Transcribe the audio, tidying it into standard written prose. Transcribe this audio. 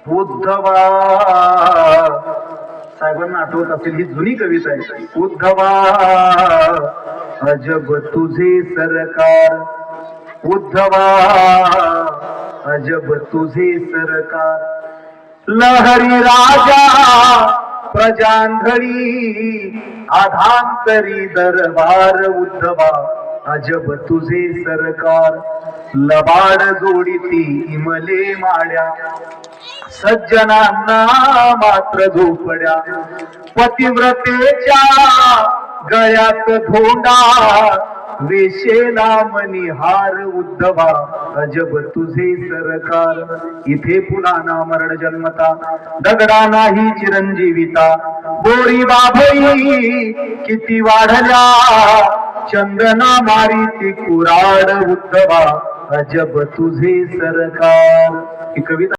उद्धवा साहेबांना आठवत असेल, ही जुनी कविता आहे. उद्धवा अजब तुझे सरकार, उद्धवा अजब तुझे सरकार, लहरी राजा प्रजांधळी आधांतरी दरबार, उद्धवा अजब तुझे सरकार, लबाड जोडीती इमले माड्या, सज्जनांना मात्र झोपड्या, पतिव्रतेच्या गळ्यात धोंडा, वेशेला मनिहार, उद्धवा अजब तुझे सरकार. इथे पुन्हा मरण जन्मता, दगडा नाही चिरंजीविता, बोरी बाभई किती वाढल्या, चंदना मारी कुराड, उद्धवा अजब तुझे सरकार. ही कविता